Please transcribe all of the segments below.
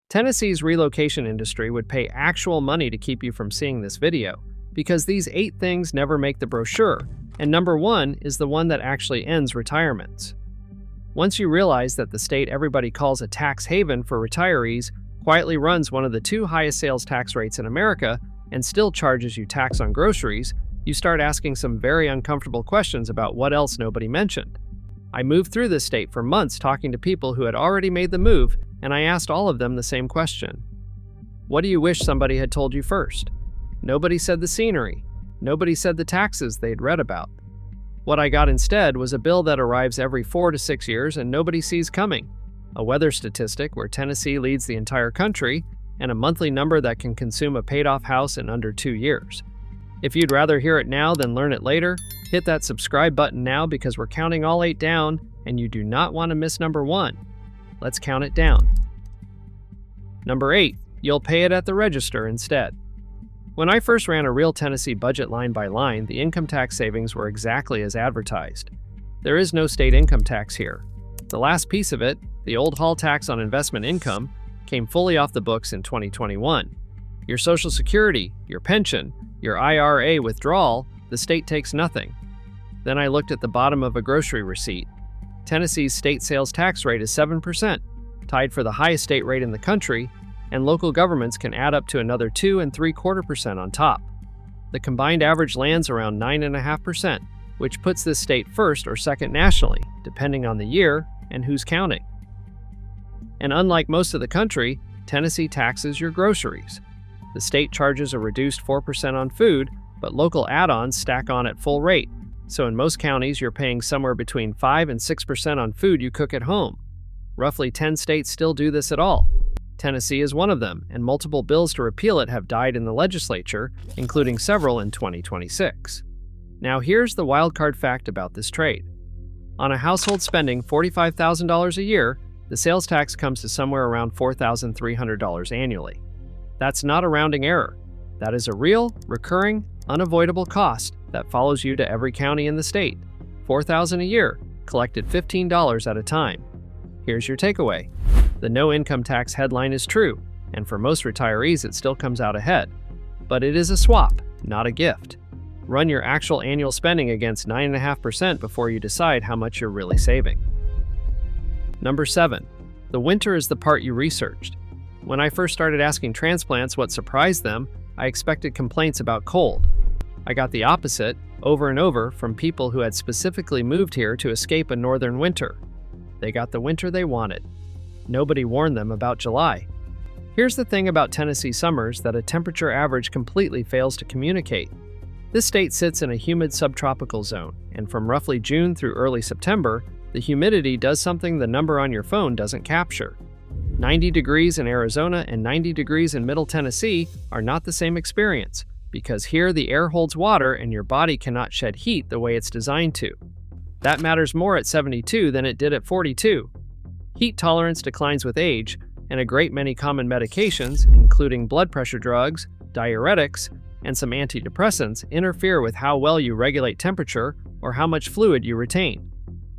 Tennessee's relocation industry would pay actual money to keep you from seeing this video, because these 8 things never make the brochure, and number 1 is the one that actually ends retirements. Once you realize that the state everybody calls a tax haven for retirees quietly runs one of the 2 highest sales tax rates in America and still charges you tax on groceries, you start asking some very uncomfortable questions about what else nobody mentioned. I moved through this state for months talking to people who had already made the move, and I asked all of them the same question. What do you wish somebody had told you first? Nobody said the scenery. Nobody said the taxes they'd read about. What I got instead was a bill that arrives every 4 to 6 years and nobody sees coming, a weather statistic where Tennessee leads the entire country, and a monthly number that can consume a paid-off house in under 2 years. If you'd rather hear it now than learn it later, hit that subscribe button now because we're counting all 8 down, and you do not want to miss number 1. Let's count it down. Number 8, you'll pay it at the register instead. When I first ran a real Tennessee budget line by line, the income tax savings were exactly as advertised. There is no state income tax here. The last piece of it, the old Hall tax on investment income, came fully off the books in 2021. Your Social Security, your pension, your IRA withdrawal, the state takes nothing. Then I looked at the bottom of a grocery receipt. Tennessee's state sales tax rate is 7%, tied for the highest state rate in the country, and local governments can add up to another 2.75% on top. The combined average lands around 9.5%, which puts this state first or second nationally, depending on the year and who's counting. And unlike most of the country, Tennessee taxes your groceries. The state charges a reduced 4% on food, but local add-ons stack on at full rate, so in most counties you're paying somewhere between 5 and 6% on food you cook at home. Roughly 10 states still do this at all. Tennessee is one of them, and multiple bills to repeal it have died in the legislature, including several in 2026. Now here's the wildcard fact about this trade. On a household spending $45,000 a year, the sales tax comes to somewhere around $4,300 annually. That's not a rounding error. That is a real, recurring, unavoidable cost that follows you to every county in the state. $4,000 a year, collected $15 at a time. Here's your takeaway. The no income tax headline is true, and for most retirees it still comes out ahead. But it is a swap, not a gift. Run your actual annual spending against 9.5% before you decide how much you're really saving. Number 7. The winter is the part you researched. When I first started asking transplants what surprised them, I expected complaints about cold. I got the opposite, over and over, from people who had specifically moved here to escape a northern winter. They got the winter they wanted. Nobody warned them about July. Here's the thing about Tennessee summers that a temperature average completely fails to communicate. This state sits in a humid subtropical zone, and from roughly June through early September, the humidity does something the number on your phone doesn't capture. 90 degrees in Arizona and 90 degrees in Middle Tennessee are not the same experience, because here the air holds water and your body cannot shed heat the way it's designed to. That matters more at 72 than it did at 42. Heat tolerance declines with age, and a great many common medications, including blood pressure drugs, diuretics, and some antidepressants, interfere with how well you regulate temperature or how much fluid you retain.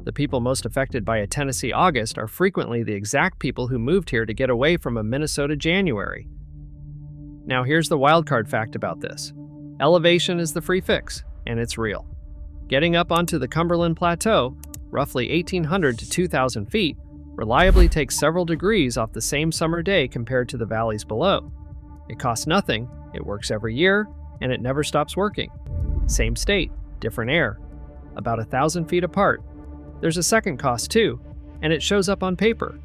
The people most affected by a Tennessee August are frequently the exact people who moved here to get away from a Minnesota January. Now here's the wildcard fact about this. Elevation is the free fix, and it's real. Getting up onto the Cumberland Plateau, roughly 1,800 to 2,000 feet, reliably takes several degrees off the same summer day compared to the valleys below. It costs nothing, it works every year, and it never stops working. Same state, different air. About 1,000 feet apart. There's a second cost too, and it shows up on paper.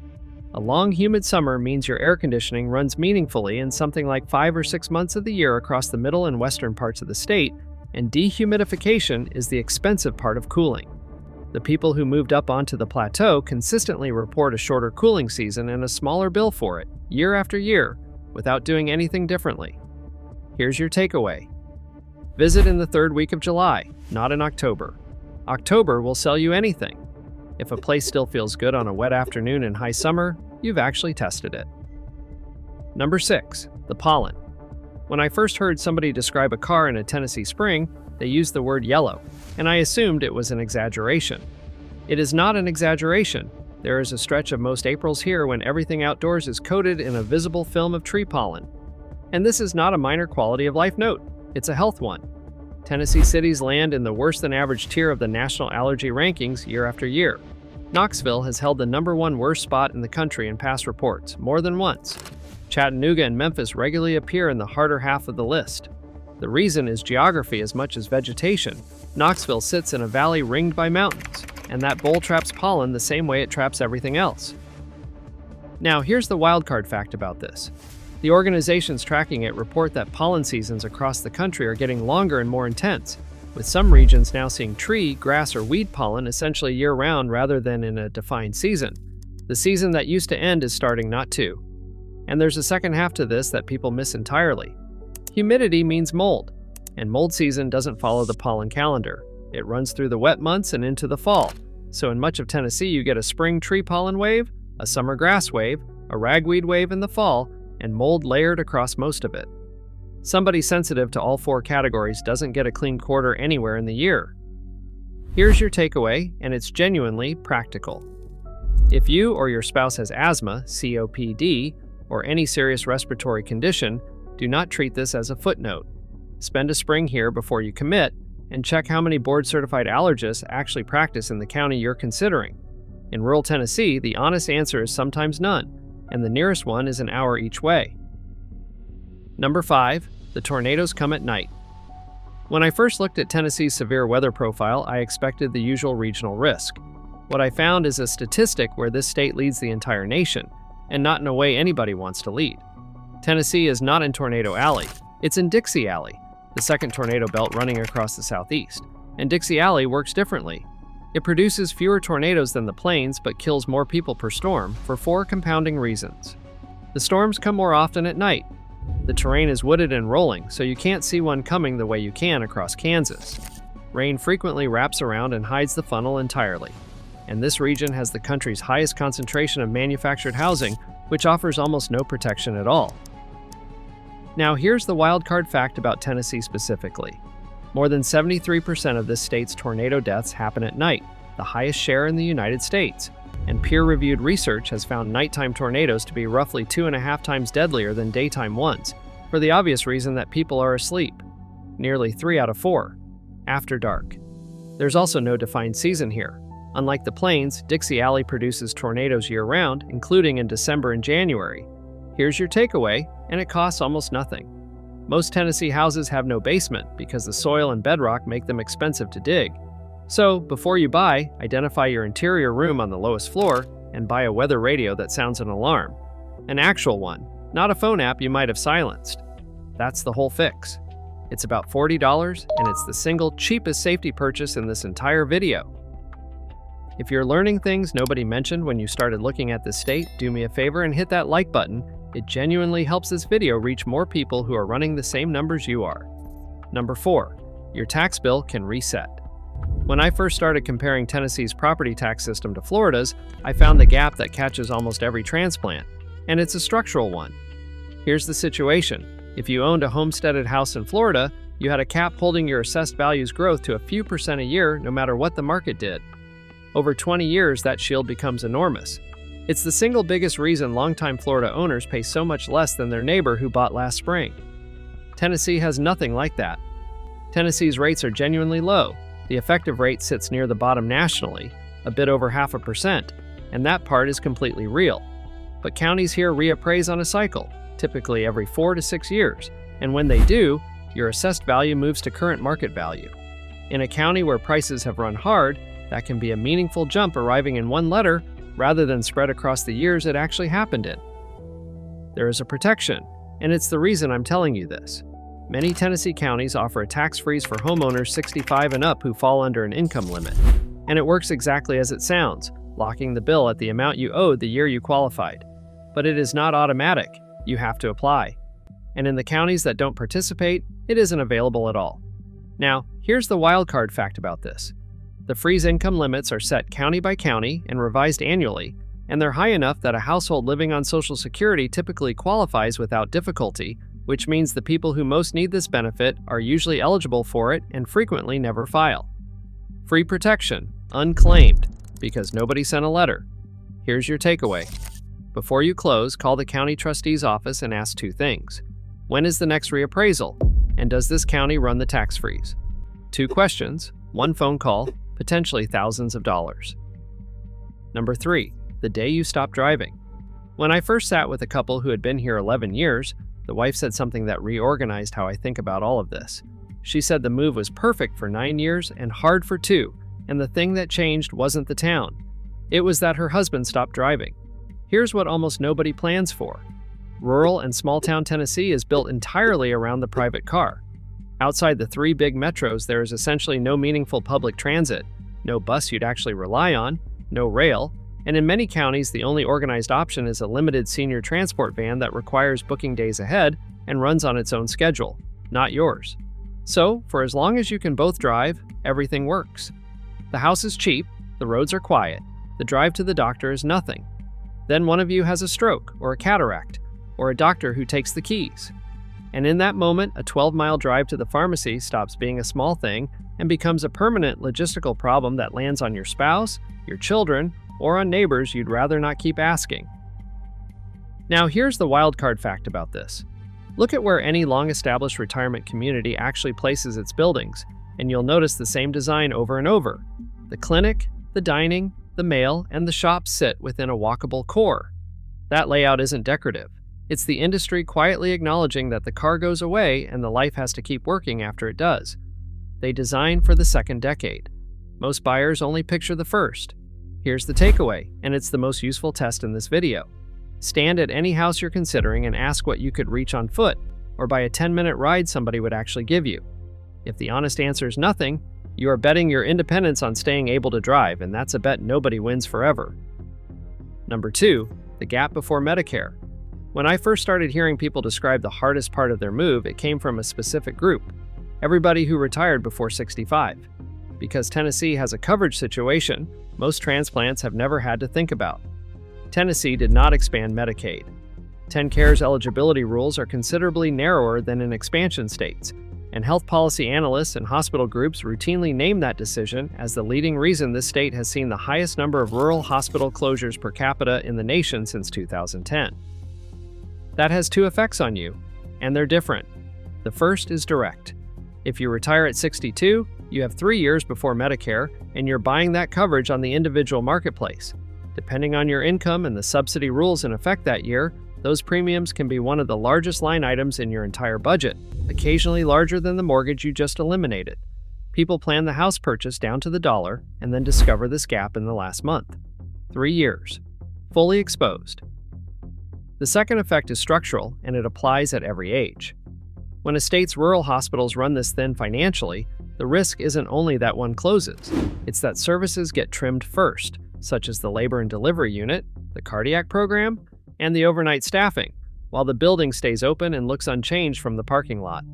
A long, humid summer means your air conditioning runs meaningfully in something like 5 or 6 months of the year across the middle and western parts of the state, and dehumidification is the expensive part of cooling. The people who moved up onto the plateau consistently report a shorter cooling season and a smaller bill for it, year after year, without doing anything differently. Here's your takeaway. Visit in the 3rd week of July, not in October. October will sell you anything. If a place still feels good on a wet afternoon in high summer, you've actually tested it. Number 6. The pollen. When I first heard somebody describe a car in a Tennessee spring, they used the word yellow, and I assumed it was an exaggeration. It is not an exaggeration. There is a stretch of most Aprils here when everything outdoors is coated in a visible film of tree pollen. And this is not a minor quality of life note, it's a health one. Tennessee cities land in the worse than average tier of the national allergy rankings year after year. Knoxville has held the #1 worst spot in the country in past reports, more than once. Chattanooga and Memphis regularly appear in the harder half of the list. The reason is geography as much as vegetation. Knoxville sits in a valley ringed by mountains, and that bowl traps pollen the same way it traps everything else. Now, here's the wildcard fact about this. The organizations tracking it report that pollen seasons across the country are getting longer and more intense, with some regions now seeing tree, grass, or weed pollen essentially year-round rather than in a defined season. The season that used to end is starting not to. And there's a second half to this that people miss entirely. Humidity means mold, and mold season doesn't follow the pollen calendar. It runs through the wet months and into the fall. So in much of Tennessee, you get a spring tree pollen wave, a summer grass wave, a ragweed wave in the fall, and mold layered across most of it. Somebody sensitive to all four categories doesn't get a clean quarter anywhere in the year. Here's your takeaway, and it's genuinely practical. If you or your spouse has asthma, COPD, or any serious respiratory condition, do not treat this as a footnote. Spend a spring here before you commit, and check how many board-certified allergists actually practice in the county you're considering. In rural Tennessee, the honest answer is sometimes none, and the nearest one is an hour each way. Number 5. The tornadoes come at night. When I first looked at Tennessee's severe weather profile, I expected the usual regional risk. What I found is a statistic where this state leads the entire nation, and not in a way anybody wants to lead. Tennessee is not in Tornado Alley, it's in Dixie Alley, the second tornado belt running across the southeast. And Dixie Alley works differently. It produces fewer tornadoes than the plains, but kills more people per storm for 4 compounding reasons. The storms come more often at night. The terrain is wooded and rolling, so you can't see one coming the way you can across Kansas. Rain frequently wraps around and hides the funnel entirely. And this region has the country's highest concentration of manufactured housing, which offers almost no protection at all. Now here's the wildcard fact about Tennessee specifically. More than 73% of this state's tornado deaths happen at night, the highest share in the United States. And peer-reviewed research has found nighttime tornadoes to be roughly 2.5 times deadlier than daytime ones, for the obvious reason that people are asleep. Nearly 3 out of 4. After dark. There's also no defined season here. Unlike the plains, Dixie Alley produces tornadoes year-round, including in December and January. Here's your takeaway, and it costs almost nothing. Most Tennessee houses have no basement because the soil and bedrock make them expensive to dig. So, before you buy, identify your interior room on the lowest floor and buy a weather radio that sounds an alarm. An actual one, not a phone app you might have silenced. That's the whole fix. It's about $40, and it's the single cheapest safety purchase in this entire video. If you're learning things nobody mentioned when you started looking at this state, do me a favor and hit that like button. It genuinely helps this video reach more people who are running the same numbers you are. Number 4. Your tax bill can reset. When I first started comparing Tennessee's property tax system to Florida's, I found the gap that catches almost every transplant, and it's a structural one. Here's the situation. If you owned a homesteaded house in Florida, you had a cap holding your assessed value's growth to a few percent a year no matter what the market did. Over 20 years, that shield becomes enormous. It's the single biggest reason longtime Florida owners pay so much less than their neighbor who bought last spring. Tennessee has nothing like that. Tennessee's rates are genuinely low. The effective rate sits near the bottom nationally, a bit over 0.5%, and that part is completely real. But counties here reappraise on a cycle, typically every 4 to 6 years, and when they do, your assessed value moves to current market value. In a county where prices have run hard, that can be a meaningful jump arriving in one letter rather than spread across the years it actually happened in. There is a protection, and it's the reason I'm telling you this. Many Tennessee counties offer a tax freeze for homeowners 65 and up who fall under an income limit. And it works exactly as it sounds, locking the bill at the amount you owed the year you qualified. But it is not automatic. You have to apply. And in the counties that don't participate, it isn't available at all. Now, here's the wild card fact about this. The freeze income limits are set county by county and revised annually, and they're high enough that a household living on Social Security typically qualifies without difficulty, which means the people who most need this benefit are usually eligible for it and frequently never file. Free protection, unclaimed, because nobody sent a letter. Here's your takeaway. Before you close, call the county trustee's office and ask 2 things. When is the next reappraisal? And does this county run the tax freeze? 2 questions, 1 phone call, potentially thousands of dollars. Number 3, the day you stop driving. When I first sat with a couple who had been here 11 years, the wife said something that reorganized how I think about all of this. She said the move was perfect for 9 years and hard for 2, and the thing that changed wasn't the town. It was that her husband stopped driving. Here's what almost nobody plans for. Rural and small-town Tennessee is built entirely around the private car. Outside the 3 big metros, there is essentially no meaningful public transit, no bus you'd actually rely on, no rail, and in many counties, the only organized option is a limited senior transport van that requires booking days ahead and runs on its own schedule, not yours. So, for as long as you can both drive, everything works. The house is cheap, the roads are quiet, the drive to the doctor is nothing. Then one of you has a stroke or a cataract, or a doctor who takes the keys. And in that moment, a 12-mile drive to the pharmacy stops being a small thing and becomes a permanent logistical problem that lands on your spouse, your children, or on neighbors you'd rather not keep asking. Now here's the wildcard fact about this. Look at where any long-established retirement community actually places its buildings, and you'll notice the same design over and over. The clinic, the dining, the mail, and the shops sit within a walkable core. That layout isn't decorative. It's the industry quietly acknowledging that the car goes away and the life has to keep working after it does. They design for the second decade. Most buyers only picture the first. Here's the takeaway, and it's the most useful test in this video. Stand at any house you're considering and ask what you could reach on foot, or by a 10-minute ride somebody would actually give you. If the honest answer is nothing, you are betting your independence on staying able to drive, and that's a bet nobody wins forever. Number 2, the gap before Medicare. When I first started hearing people describe the hardest part of their move, it came from a specific group, everybody who retired before 65. Because Tennessee has a coverage situation most transplants have never had to think about. Tennessee did not expand Medicaid. TennCare's eligibility rules are considerably narrower than in expansion states, and health policy analysts and hospital groups routinely name that decision as the leading reason this state has seen the highest number of rural hospital closures per capita in the nation since 2010. That has 2 effects on you, and they're different. The first is direct. If you retire at 62, you have 3 years before Medicare, and you're buying that coverage on the individual marketplace. Depending on your income and the subsidy rules in effect that year, those premiums can be one of the largest line items in your entire budget, occasionally larger than the mortgage you just eliminated. People plan the house purchase down to the dollar and then discover this gap in the last month. 3 years. Fully exposed. The second effect is structural, and it applies at every age. When a state's rural hospitals run this thin financially, the risk isn't only that one closes, it's that services get trimmed first, such as the labor and delivery unit, the cardiac program, and the overnight staffing, while the building stays open and looks unchanged from the parking lot.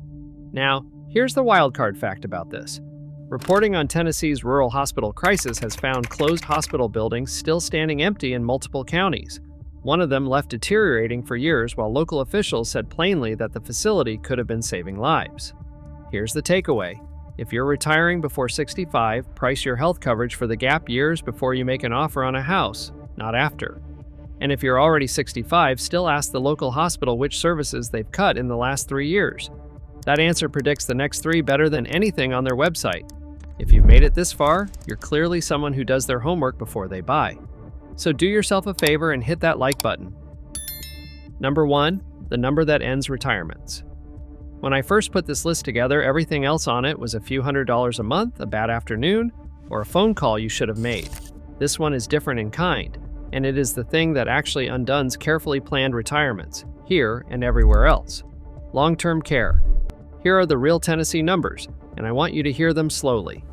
Now, here's the wildcard fact about this. Reporting on Tennessee's rural hospital crisis has found closed hospital buildings still standing empty in multiple counties. One of them left deteriorating for years, while local officials said plainly that the facility could have been saving lives. Here's the takeaway. If you're retiring before 65, price your health coverage for the gap years before you make an offer on a house, not after. And if you're already 65, still ask the local hospital which services they've cut in the last 3 years. That answer predicts the next 3 better than anything on their website. If you've made it this far, you're clearly someone who does their homework before they buy. So do yourself a favor and hit that like button. Number 1, the number that ends retirements. When I first put this list together, everything else on it was a few $100s a month, a bad afternoon, or a phone call you should have made. This one is different in kind, and it is the thing that actually undoes carefully planned retirements, here and everywhere else. Long-term care. Here are the real Tennessee numbers, and I want you to hear them slowly.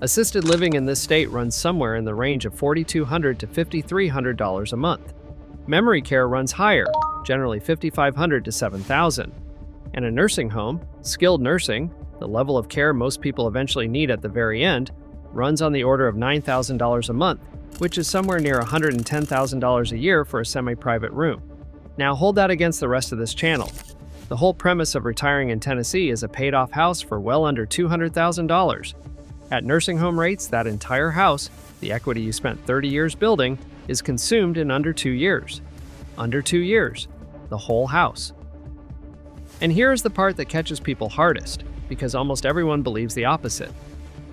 Assisted living in this state runs somewhere in the range of $4,200 to $5,300 a month. Memory care runs higher, generally $5,500 to $7,000. And a nursing home, skilled nursing, the level of care most people eventually need at the very end, runs on the order of $9,000 a month, which is somewhere near $110,000 a year for a semi-private room. Now hold that against the rest of this channel. The whole premise of retiring in Tennessee is a paid-off house for well under $200,000. At nursing home rates, that entire house, the equity you spent 30 years building, is consumed in under 2 years. Under 2 years. The whole house. And here is the part that catches people hardest, because almost everyone believes the opposite.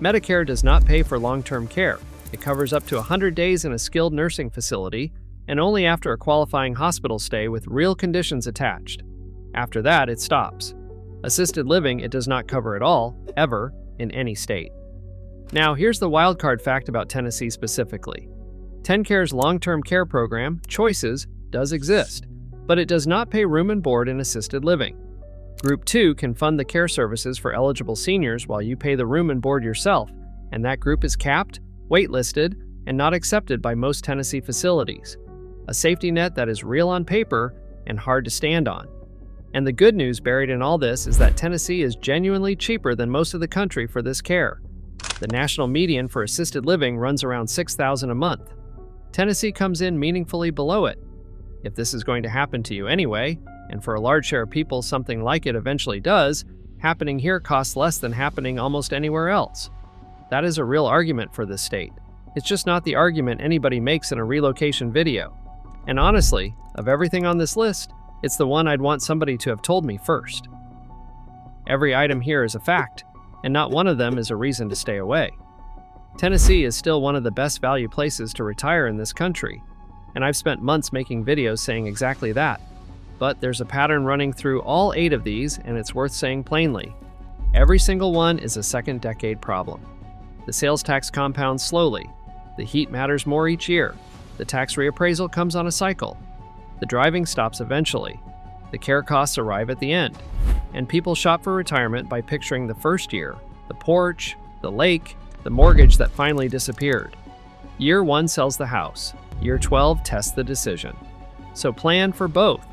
Medicare does not pay for long-term care. It covers up to 100 days in a skilled nursing facility, and only after a qualifying hospital stay with real conditions attached. After that, it stops. Assisted living, it does not cover at all, ever, in any state. Now, here's the wildcard fact about Tennessee specifically. TennCare's long-term care program, Choices, does exist, but it does not pay room and board in assisted living. Group 2 can fund the care services for eligible seniors while you pay the room and board yourself, and that group is capped, waitlisted, and not accepted by most Tennessee facilities. A safety net that is real on paper and hard to stand on. And the good news buried in all this is that Tennessee is genuinely cheaper than most of the country for this care. The national median for assisted living runs around $6,000 a month. Tennessee comes in meaningfully below it. If this is going to happen to you anyway, and for a large share of people something like it eventually does, happening here costs less than happening almost anywhere else. That is a real argument for this state. It's just not the argument anybody makes in a relocation video. And honestly, of everything on this list, it's the one I'd want somebody to have told me first. Every item here is a fact, and not one of them is a reason to stay away. Tennessee is still one of the best value places to retire in this country, and I've spent months making videos saying exactly that. But there's a pattern running through all 8 of these, and it's worth saying plainly. Every single one is a second-decade problem. The sales tax compounds slowly. The heat matters more each year. The tax reappraisal comes on a cycle. The driving stops eventually. The care costs arrive at the end. And people shop for retirement by picturing the first year, the porch, the lake, the mortgage that finally disappeared. Year 1 sells the house. Year 12 tests the decision. So plan for both.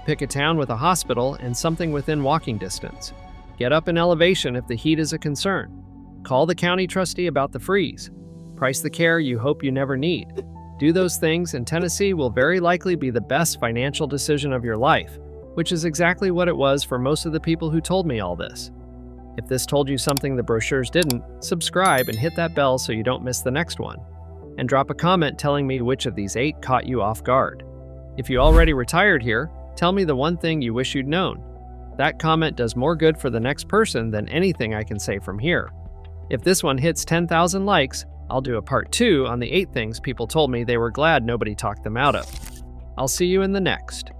Pick a town with a hospital and something within walking distance. Get up in elevation if the heat is a concern. Call the county trustee about the freeze. Price the care you hope you never need. Do those things and Tennessee will very likely be the best financial decision of your life, which is exactly what it was for most of the people who told me all this. If this told you something the brochures didn't, subscribe and hit that bell so you don't miss the next one. And drop a comment telling me which of these 8 caught you off guard. If you already retired here, tell me the one thing you wish you'd known. That comment does more good for the next person than anything I can say from here. If this one hits 10,000 likes, I'll do a part 2 on the 8 things people told me they were glad nobody talked them out of. I'll see you in the next.